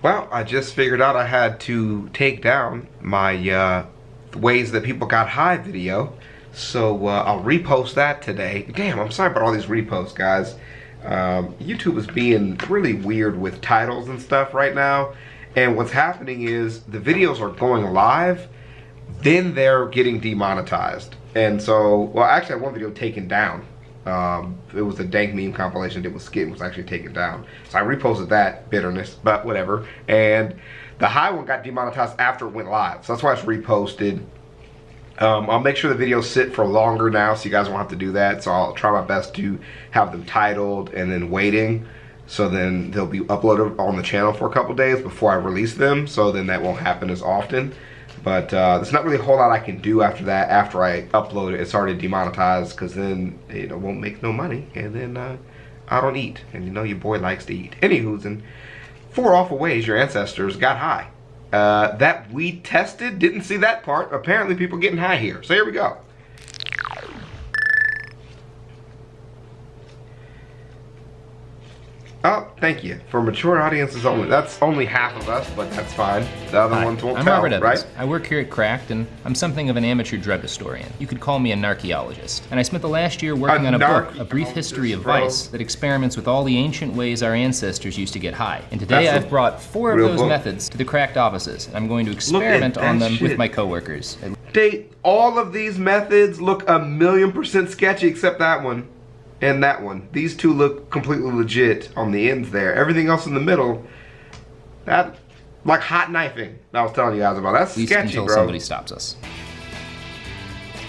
Well, I just figured out I had to take down my ways that people got high video. So I'll repost that today. Damn, I'm sorry about all these reposts, guys. YouTube is being really weird with titles and stuff right now. And what's happening is the videos are going live, then they're getting demonetized. And so, well, actually I had one video taken down. It was a dank meme compilation that was skit was actually taken down. So I reposted that, bitterness, but whatever. And the high one got demonetized after it went live. So that's why it's reposted. I'll make sure the videos sit for longer now so you guys won't have to do that. So I'll try my best to have them titled and then waiting. So then they'll be uploaded on the channel for a couple days before I release them. So then that won't happen as often. But there's not really a whole lot I can do after that. After I upload it, it's already demonetized because then it won't make no money. And then I don't eat. And you know your boy likes to eat. Anywho's, in 4 awful ways your ancestors got high. That we tested, didn't see that part. Apparently people getting high here. So here we go. Oh, thank you. For mature audiences only. That's only half of us, but that's fine. The other ones won't tell, Robert right? Evans. I work here at Cracked, and I'm something of an amateur drug historian. You could call me an archaeologist. And I spent the last year working on a book, A Brief History of Vice, that experiments with all the ancient ways our ancestors used to get high. And today I've brought 4 of those methods to the Cracked offices. I'm going to experiment on them with my coworkers. All of these methods look 1,000,000% sketchy except that one. And that one. These two look completely legit on the ends there. Everything else in the middle, that, like hot knifing that I was telling you guys about. That's sketchy, until bro. Somebody stops us.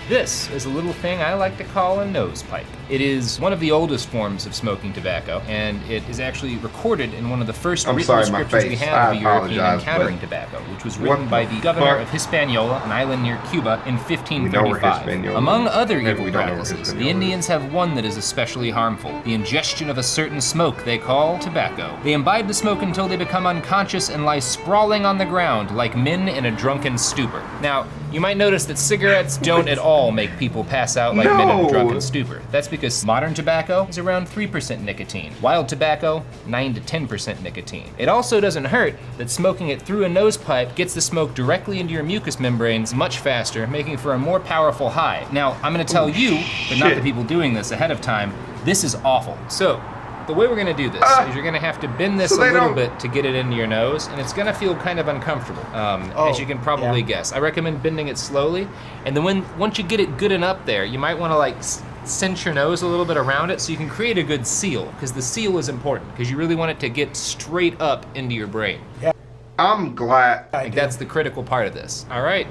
This is a little thing I like to call a nose pipe. It is one of the oldest forms of smoking tobacco, and it is actually recorded in one of the first written descriptions we have of a European encountering tobacco, which was written by the governor of Hispaniola, an island near Cuba, in 1535. Among other evil practices, the Indians have one that is especially harmful, the ingestion of a certain smoke they call tobacco. They imbibe the smoke until they become unconscious and lie sprawling on the ground like men in a drunken stupor. Now, you might notice that cigarettes don't at all make people pass out like men in a drunken stupor. That's because modern tobacco is around 3% nicotine. Wild tobacco, 9 to 10% nicotine. It also doesn't hurt that smoking it through a nose pipe gets the smoke directly into your mucous membranes much faster, making for a more powerful high. Now, I'm gonna tell you, but not the people doing this ahead of time, this is awful. So, the way we're gonna do this is you're gonna have to bend this a little bit to get it into your nose, and it's gonna feel kind of uncomfortable, as you can probably guess. I recommend bending it slowly, and then once you get it good and up there, you might wanna like cinch your nose a little bit around it so you can create a good seal, because the seal is important, because you really want it to get straight up into your brain. Yeah. I'm glad. Like, that's the critical part of this. All right.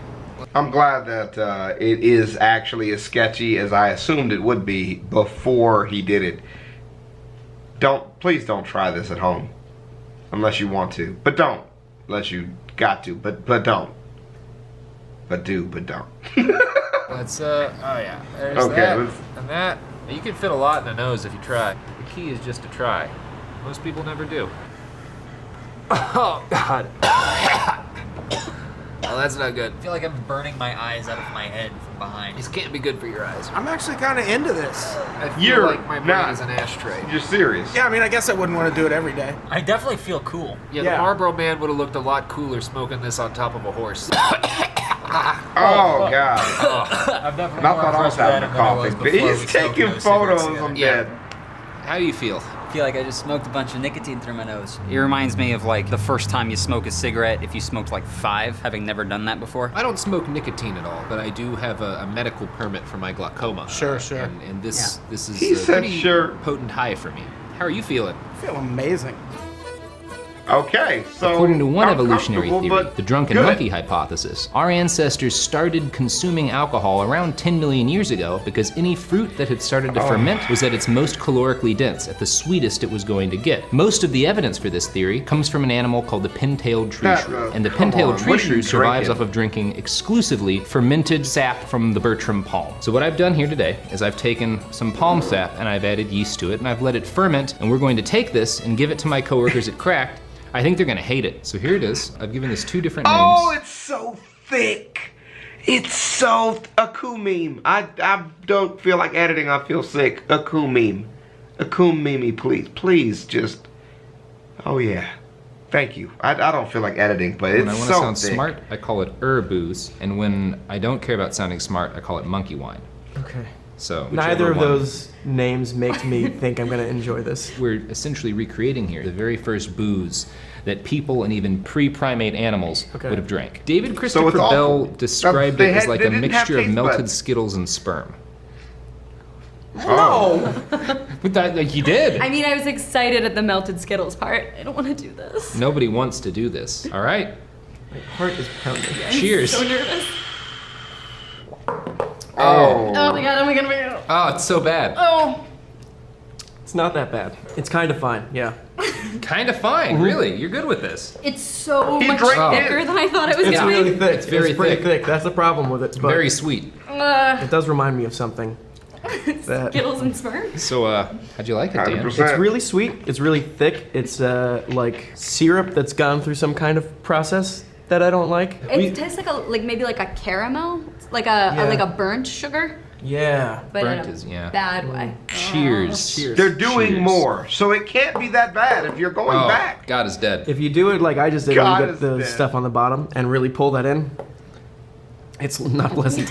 I'm glad that it is actually as sketchy as I assumed it would be before he did it. Please don't try this at home, unless you want to. But don't, unless you got to. But don't. But do, but don't. Let's oh yeah, there's that, and that. You can fit a lot in the nose if you try. The key is just to try. Most people never do. Oh God. Oh, that's not good. I feel like I'm burning my eyes out of my head from behind. This can't be good for your eyes. I'm actually kind of into this. I feel like my brain is an ashtray. You're serious? Yeah, I mean, I guess I wouldn't want to do it every day. I definitely feel cool. Yeah, the Marlboro Man would have looked a lot cooler smoking this on top of a horse. Oh, God. I've definitely I thought I was having a coughing, but he's taking photos. I'm dead. How do you feel? I feel like I just smoked a bunch of nicotine through my nose. It reminds me of like the first time you smoke a cigarette if you smoked like 5, having never done that before. I don't smoke nicotine at all, but I do have a medical permit for my glaucoma. Sure. And this is a pretty potent high for me. How are you feeling? I feel amazing. Okay, so according to one evolutionary theory, the drunken monkey hypothesis, our ancestors started consuming alcohol around 10 million years ago because any fruit that had started to ferment was at its most calorically dense, at the sweetest it was going to get. Most of the evidence for this theory comes from an animal called the pin-tailed tree shrew, and the pin-tailed tree shrew survives off of drinking exclusively fermented sap from the Bertram palm. So what I've done here today is I've taken some palm sap and I've added yeast to it and I've let it ferment, and we're going to take this and give it to my coworkers at Cracked. I think they're gonna hate it. So here it is. I've given this 2 different names. Oh, it's so thick. It's so a cool meme. I don't feel like editing. I feel sick. A cool meme. A cool meme, please. Please just. Oh yeah. Thank you. I don't feel like editing, but it's so When I want to sound thick. smart, I call it booze, and when I don't care about sounding smart, I call it monkey wine. Okay. So Neither of one. those names makes me think I'm going to enjoy this. We're essentially recreating here the very first booze that people and even pre-primate animals would have drank. David Christopher Bell described it as like a mixture of melted Skittles and sperm. No! But that, like, he did. I mean, I was excited at the melted Skittles part. I don't want to do this. Nobody wants to do this. All right. My heart is pounding. Cheers. I'm so nervous. Oh. Oh my god, oh my god, oh my god. Oh, it's so bad. Oh. It's not that bad. It's kind of fine, yeah. Kind of fine, really. You're good with this. It's so He much drank it. thicker than I thought it was It's going to really be. thick. It's very pretty thick. thick. That's the problem with it. But Very sweet. it does remind me of something. That Skittles and sperm? So, how'd you like it, Dan? 100%. it's really sweet. It's really thick. It's like syrup that's gone through some kind of process that I don't like. It tastes like maybe like a caramel, like a burnt sugar, Yeah. but Burnt in a is, yeah. bad way. Cheers. Cheers. They're doing Cheers. more, so it can't be that bad if you're going Oh, back. God is dead. If you do it like I just did, God where you is get the dead. stuff on the bottom and really pull that in, it's not pleasant.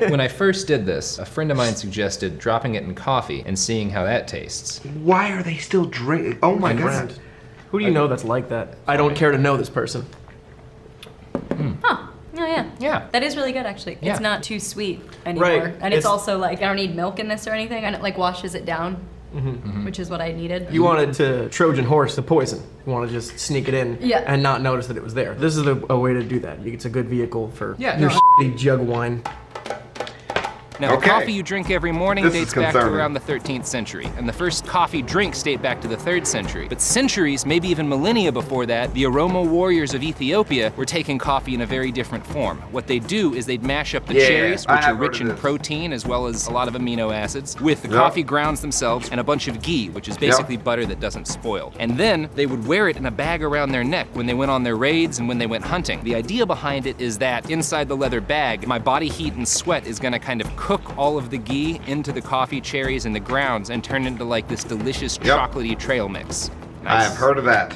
When I first did this, a friend of mine suggested dropping it in coffee and seeing how that tastes. Why are they still drinking? Oh my god. Brand. Who do you know that's like that? I don't care to know this person. Oh, yeah. Yeah. That is really good, actually. Yeah. It's not too sweet anymore. Right. And it's It's- also like, I don't need milk in this or anything, and it like washes it down, which is what I needed. You wanted to Trojan horse the poison. You want to just sneak it in Yeah. and not notice that it was there. This is a way to do that. It's a good vehicle for Yeah, your no. shitty jug wine. Now, Okay. the coffee you drink every morning This dates is back to concerning. around the 13th century, and the first coffee drinks date back to the 3rd century. But centuries, maybe even millennia before that, the aroma warriors of Ethiopia were taking coffee in a very different form. What they do is they'd mash up the Yeah, cherries, I which are have heard rich of in this. protein as well as a lot of amino acids, with the Yep. coffee grounds themselves and a bunch of ghee, which is basically butter that doesn't spoil. And then they would wear it in a bag around their neck when they went on their raids and when they went hunting. The idea behind it is that inside the leather bag, my body heat and sweat is gonna kind of cook all of the ghee into the coffee cherries and the grounds and turn into like this delicious chocolatey trail mix. I have heard of that.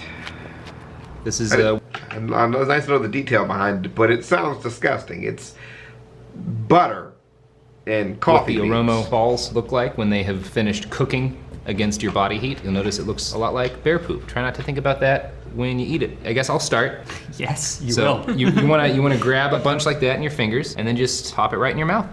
This is And it's nice to know the detail behind it, but it sounds disgusting. It's butter and what coffee the beans. aroma balls look like when they have finished cooking against your body heat. You'll notice it looks a lot like bear poop. Try not to think about that when you eat it. I guess I'll start. Yes, you So will. you wanna grab a bunch like that in your fingers and then just pop it right in your mouth.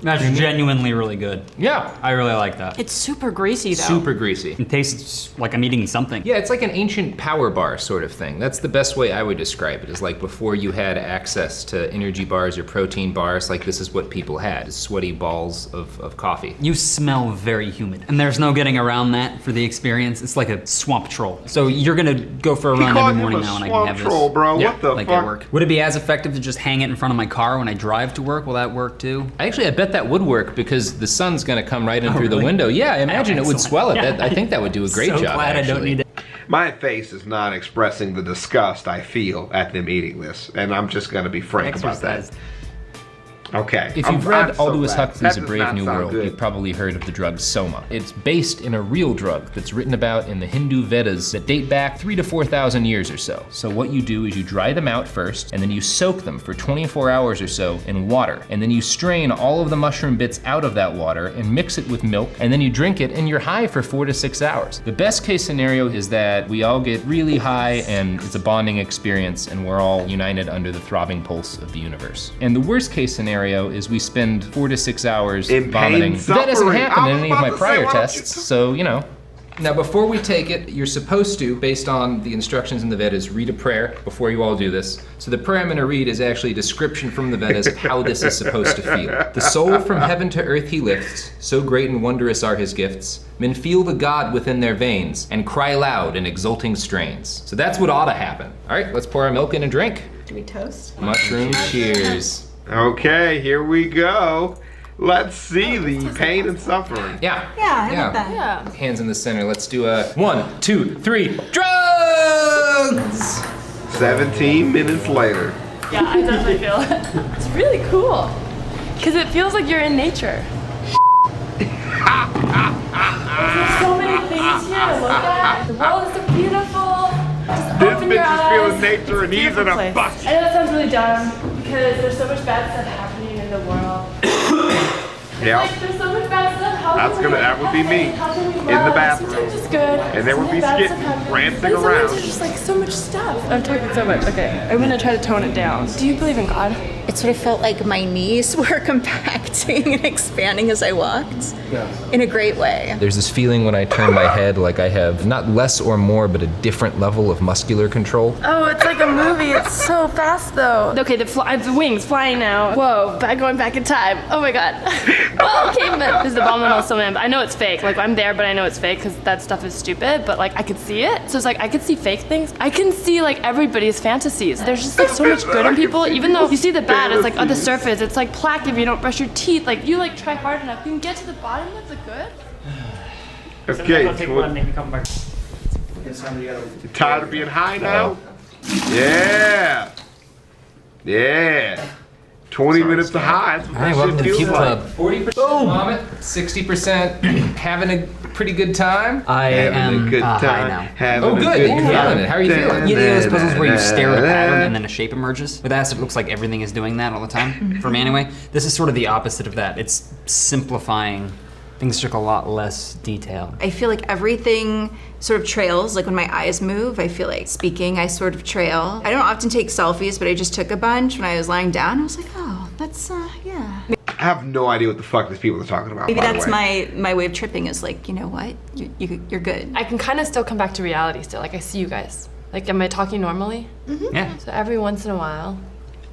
That's genuinely really good. Yeah. I really like that. It's super greasy though. Super greasy. It tastes like I'm eating something. Yeah, it's like an ancient power bar sort of thing. That's the best way I would describe it, is like before you had access to energy bars or protein bars, like this is what people had, sweaty balls of coffee. You smell very humid, and there's no getting around that for the experience. It's like a swamp troll. So you're gonna go for a He run called every him morning a now, and I swamp can have troll, this. bro. Yeah, What the Like fuck? at work. Would it be as effective to just hang it in front of my car when I drive to work? Will that work too? Actually, I bet that would work because the sun's gonna come right in through the really? window. Yeah, I imagine it would excellent. swell it. Yeah. I think that would do a great so job. glad actually. I don't need it. My face is not expressing the disgust I feel at them eating this, and I'm just gonna be frank about that. Exercise. Okay. If I'm you've read so Aldous glad. Huxley's That A does Brave not New sound World, good. you've probably heard of the drug Soma. It's based in a real drug that's written about in the Hindu Vedas that date back 3,000 to 4,000 years or so. So what you do is you dry them out first, and then you soak them for 24 hours or so in water. And then you strain all of the mushroom bits out of that water and mix it with milk, and then you drink it and you're high for 4 to 6 hours. The best case scenario is that we all get really high and it's a bonding experience and we're all united under the throbbing pulse of the universe. And the worst case scenario is we spend 4 to 6 hours In pain, vomiting. That doesn't suffering. happen I in was any of about my to say, prior why don't you tests, so you know. Now before we take it, you're supposed to, based on the instructions in the Vedas, read a prayer before you all do this. So the prayer I'm gonna read is actually a description from the Vedas of how this is supposed to feel. The soul from heaven to earth he lifts, so great and wondrous are his gifts. Men feel the God within their veins, and cry loud in exulting strains. So that's what ought to happen. All right, let's pour our milk in and drink. Do we toast? Mushroom cheers. Okay, here we go. Let's see the pain and suffering. Yeah. Yeah, I like that. Yeah. Hands in the center. Let's do a 1, 2, 3. Drugs! 17 minutes later. Yeah, I definitely feel it. It's really cool. Because it feels like you're in nature. There's so many things peace here to look at. The world is so beautiful. Just This open bitch your is eyes. feeling nature and he's in a Place. bus. I know that sounds really dumb because there's so much bad stuff happening in the world. Yeah. Like, there's so much bad stuff. That would be me in the bathroom. Sometimes it's good. And there would be Sometimes skit bad stuff prancing happens. But around. sometimes there's just like so much stuff. I'm talking so much. Okay, I'm gonna try to tone it down. Do you believe in God? It sort of felt like my knees were compacting and expanding as I walked in a great way. There's this feeling when I turn my head like I have not less or more, but a different level of muscular control. Oh, it's like a movie. It's so fast though. Okay, the wings flying now. Whoa, going back in time. Oh my god. Whoa, caveman. This is the abominable snowman. I know it's fake. Like I'm there, but I know it's fake because that stuff is stupid. But like I could see it. So it's like I could see fake things. I can see like everybody's fantasies. There's just like so much good in people. Even though you see the bad, it's like on the surface. It's like plaque if you don't brush your teeth. Like you like try hard enough, you can get to the bottom of the good. Okay. You tired of being high now? Yeah. Yeah. 20 minutes of high. That's what that welcome to shit the feels Cube like. Club. 40% vomit, 60% having a pretty good time. I am high now. Oh, good. You're feeling it. How are you feeling? You know those puzzles where you stare at a pattern and then a shape emerges? With acid, it looks like everything is doing that all the time. For me, anyway. This is sort of the opposite of that. It's simplifying. Things took a lot less detail. I feel like everything sort of trails. Like when my eyes move, I feel like speaking, I sort of trail. I don't often take selfies, but I just took a bunch when I was lying down. I was like, oh, that's, yeah. I have no idea what the fuck these people are talking about. Maybe that's my way of tripping is like, you know what? You're good. I can kind of still come back to reality still. Like I see you guys. Like am I talking normally? Mm-hmm. Yeah. So every once in a while,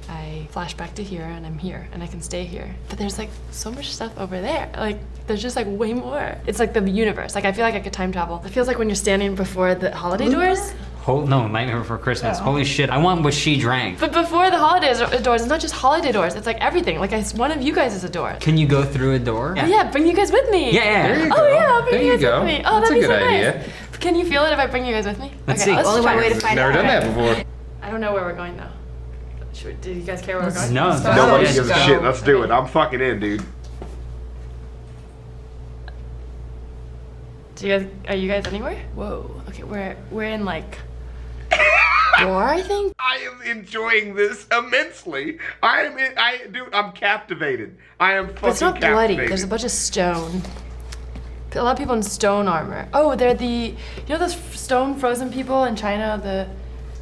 I flash back to here and I'm here and I can stay here. But there's like so much stuff over there. Like there's just like way more. It's like the universe. Like I feel like I could time travel. It feels like when you're standing before the holiday doors. No, Nightmare Before Christmas. Holy shit, I want what she drank. But before the holiday doors, it's not just holiday doors. It's like everything. Like one of you guys is a door. Can you go through a door? Oh, yeah, bring you guys with me. Yeah. There you go. Oh yeah, I'll bring There you you guys go. with me. Oh, That's that'd a be so good idea. nice. Can you feel it if I bring you guys with me? Let's okay, see. Let's Only try. one way to find Never out. done that before. I don't know where we're going though. Do you guys care where we're going? No. Nobody Let's gives a go. shit. Let's do it. I'm fucking in, dude. Are you guys anywhere? Whoa. Okay, we're in like door, I think. I am enjoying this immensely. I'm captivated. I am fucking But it's not captivated. bloody. There's a bunch of stone. A lot of people in stone armor. Oh, they're you know those stone frozen people in China, the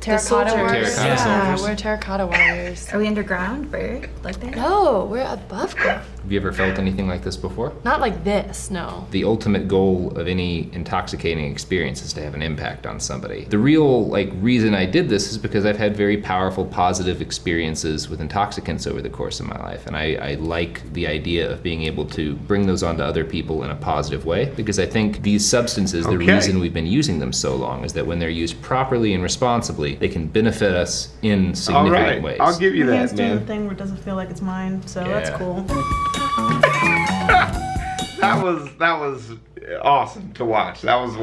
terracotta soldiers. warriors? Terracotta Yeah, soldiers. we're terracotta warriors. Are we underground? Where? Like there? No, we're above ground. Have you ever felt anything like this before? Not like this, no. The ultimate goal of any intoxicating experience is to have an impact on somebody. The real reason I did this is because I've had very powerful positive experiences with intoxicants over the course of my life, and I like the idea of being able to bring those onto other people in a positive way, because I think these substances, the reason we've been using them so long is that when they're used properly and responsibly, they can benefit us in significant ways. I'll give you Yeah, that, it's doing the man. thing where it doesn't feel like it's mine, so that's Yeah. cool. That was awesome to watch. That was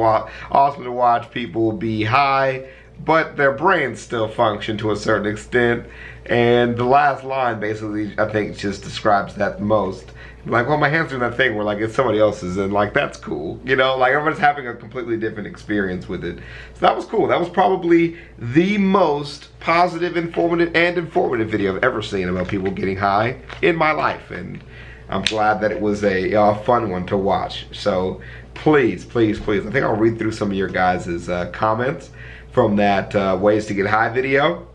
awesome to watch people be high, but their brains still function to a certain extent. And the last line basically, I think, just describes that the most. Like, well, my hand's doing that thing where like it's somebody else's, and like that's cool, you know. Like everyone's having a completely different experience with it. So that was cool. That was probably the most positive, informative video I've ever seen about people getting high in my life, and I'm glad that it was a fun one to watch. So please, please, please, I think I'll read through some of your guys' comments from that ways to get high video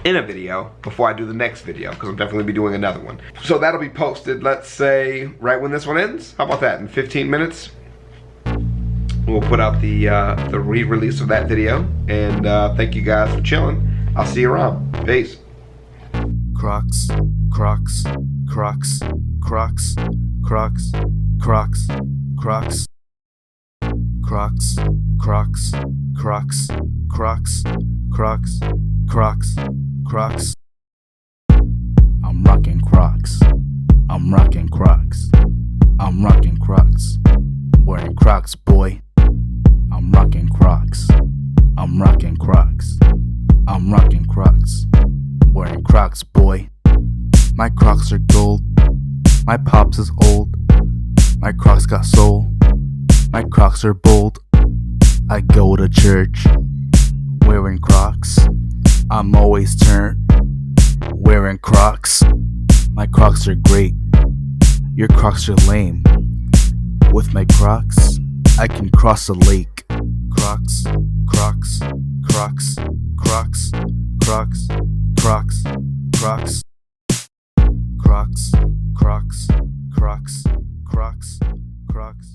in a video before I do the next video, because I'm definitely be doing another one. So that'll be posted, let's say, right when this one ends. How about that? In 15 minutes, we'll put out the re-release of that video. And thank you guys for chilling. I'll see you around. Peace. Crocs, Crocs, Crocs, Crocs, Crocs, Crocs, Crocs, Crocs, Crocs, Crocs, Crocs, Crocs, Crocs, Crocs. I'm rocking Crocs. I'm rocking Crocs. I'm rocking Crocs. Wearing Crocs, boy. I'm rocking Crocs. I'm rocking Crocs. I'm rocking Crocs. Wearing Crocs, boy. My Crocs are gold. My pops is old. My Crocs got soul. My Crocs are bold. I go to church wearing Crocs. I'm always turned wearing Crocs. My Crocs are great. Your Crocs are lame. With my Crocs, I can cross a lake. Crocs, Crocs, Crocs, Crocs, Crocs, Crocs, Crocs, Crocs, Crocs, Crocs, Crocs, Crocs.